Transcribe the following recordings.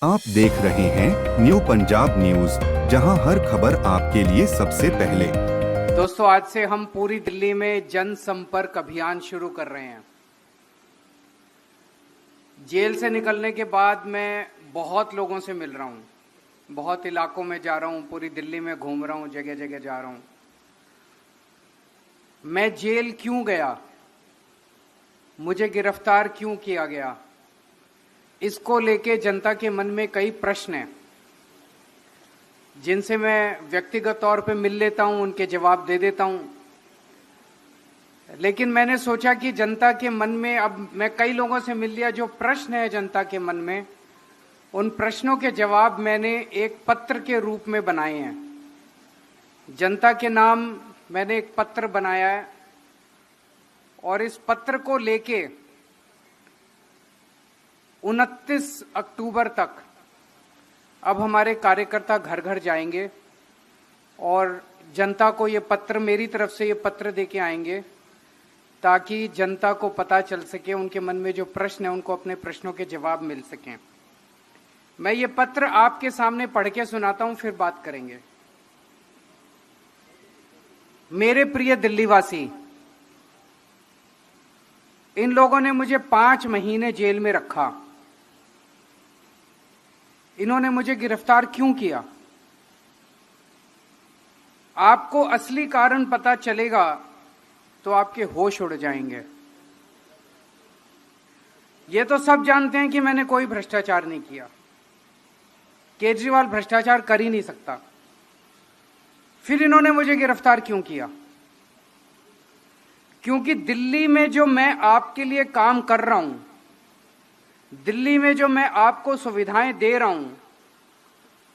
आप देख रहे हैं न्यू पंजाब न्यूज, जहां हर खबर आपके लिए सबसे पहले। दोस्तों, आज से हम पूरी दिल्ली में जनसंपर्क अभियान शुरू कर रहे हैं। जेल से निकलने के बाद मैं बहुत लोगों से मिल रहा हूं, बहुत इलाकों में जा रहा हूं, पूरी दिल्ली में घूम रहा हूं, जगह जगह जा रहा हूं। मैं जेल क्यों गया, मुझे गिरफ्तार क्यों किया गया, इसको लेके जनता के मन में कई प्रश्न हैं, जिनसे मैं व्यक्तिगत तौर पे मिल लेता हूं, उनके जवाब दे देता हूं। लेकिन मैंने सोचा कि जनता के मन में, अब मैं कई लोगों से मिल लिया, जो प्रश्न है जनता के मन में, उन प्रश्नों के जवाब मैंने एक पत्र के रूप में बनाए हैं। जनता के नाम मैंने एक पत्र बनाया है और इस पत्र को लेके 29 अक्टूबर तक अब हमारे कार्यकर्ता घर घर जाएंगे और जनता को ये पत्र, मेरी तरफ से ये पत्र देके आएंगे, ताकि जनता को पता चल सके, उनके मन में जो प्रश्न है उनको अपने प्रश्नों के जवाब मिल सकें। मैं ये पत्र आपके सामने पढ़ के सुनाता हूं, फिर बात करेंगे। मेरे प्रिय दिल्लीवासी, इन लोगों ने मुझे 5 महीने जेल में रखा। इन्होंने मुझे गिरफ्तार क्यों किया? आपको असली कारण पता चलेगा तो आपके होश उड़ जाएंगे। ये तो सब जानते हैं कि मैंने कोई भ्रष्टाचार नहीं किया। केजरीवाल भ्रष्टाचार कर ही नहीं सकता। फिर इन्होंने मुझे गिरफ्तार क्यों किया? क्योंकि दिल्ली में जो मैं आपके लिए काम कर रहा हूं, दिल्ली में जो मैं आपको सुविधाएं दे रहा हूं,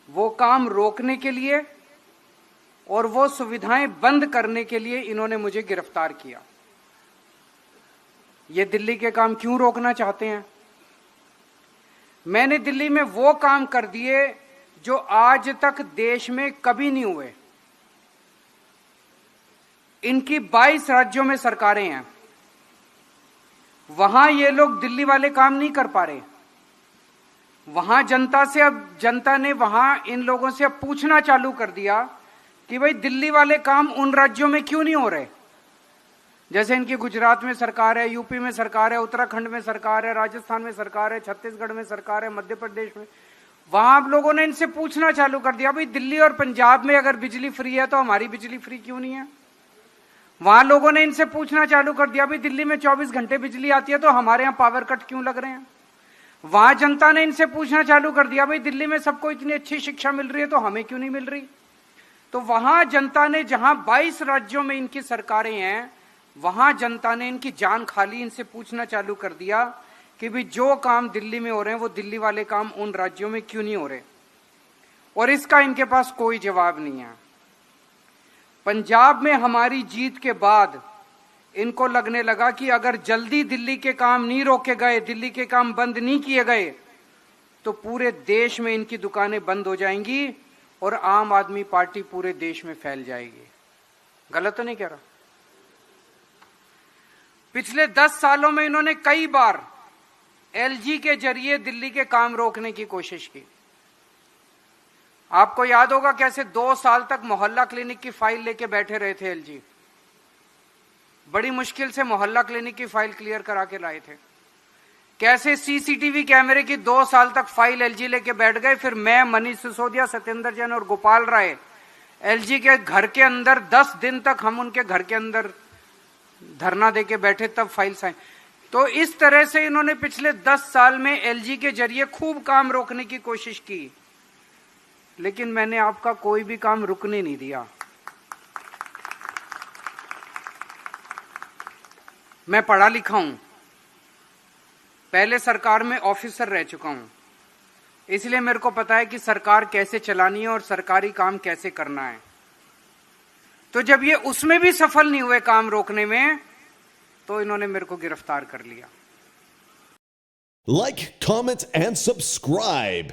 वो काम रोकने के लिए और वो सुविधाएं बंद करने के लिए इन्होंने मुझे गिरफ्तार किया। ये दिल्ली के काम क्यों रोकना चाहते हैं? मैंने दिल्ली में वो काम कर दिए जो आज तक देश में कभी नहीं हुए। इनकी 22 राज्यों में सरकारें हैं, वहां ये लोग दिल्ली वाले काम नहीं कर पा रहे। वहां जनता ने वहां इन लोगों से अब पूछना चालू कर दिया कि भाई दिल्ली वाले काम उन राज्यों में क्यों नहीं हो रहे। जैसे इनकी गुजरात में सरकार है, यूपी में सरकार है, उत्तराखंड में सरकार है, राजस्थान में सरकार है, छत्तीसगढ़ में सरकार है, मध्य प्रदेश में। वहां आप लोगों ने इनसे पूछना चालू कर दिया, भाई दिल्ली और पंजाब में अगर बिजली फ्री है तो हमारी बिजली फ्री क्यों नहीं है। वहां लोगों ने इनसे पूछना चालू कर दिया, भाई दिल्ली में 24 घंटे बिजली आती है तो हमारे यहां पावर कट क्यों लग रहे हैं। वहां जनता ने इनसे पूछना चालू कर दिया, भाई दिल्ली में सबको इतनी अच्छी शिक्षा मिल रही है तो हमें क्यों नहीं मिल रही। तो वहां जनता ने, जहां 22 राज्यों में इनकी सरकारें हैं, वहां जनता ने इनकी जान खाली इनसे पूछना चालू कर दिया कि भाई जो काम दिल्ली में हो रहे हैं वो दिल्ली वाले काम उन राज्यों में क्यों नहीं हो रहे। और इसका इनके पास कोई जवाब नहीं है। पंजाब में हमारी जीत के बाद इनको लगने लगा कि अगर जल्दी दिल्ली के काम नहीं रोके गए, दिल्ली के काम बंद नहीं किए गए, तो पूरे देश में इनकी दुकानें बंद हो जाएंगी और आम आदमी पार्टी पूरे देश में फैल जाएगी। गलत तो नहीं कह रहा? पिछले 10 सालों में इन्होंने कई बार एलजी के जरिए दिल्ली के काम रोकने की कोशिश की। आपको याद होगा कैसे 2 साल तक मोहल्ला क्लिनिक की फाइल लेके बैठे रहे थे एलजी। बड़ी मुश्किल से मोहल्ला क्लिनिक की फाइल क्लियर करा के लाए थे। कैसे सीसीटीवी कैमरे की 2 साल तक फाइल एलजी लेके बैठ गए। फिर मैं, मनीष सिसोदिया, सत्येंद्र जैन और गोपाल राय एलजी के घर के अंदर 10 दिन तक हम उनके घर के अंदर धरना देके बैठे, तब फाइल साइन। तो इस तरह से इन्होंने पिछले 10 साल में एलजी के जरिए खूब काम रोकने की कोशिश की, लेकिन मैंने आपका कोई भी काम रुकने नहीं दिया। मैं पढ़ा लिखा हूं, पहले सरकार में ऑफिसर रह चुका हूं, इसलिए मेरे को पता है कि सरकार कैसे चलानी है और सरकारी काम कैसे करना है। तो जब ये उसमें भी सफल नहीं हुए काम रोकने में, तो इन्होंने मेरे को गिरफ्तार कर लिया। Like, comment, and subscribe.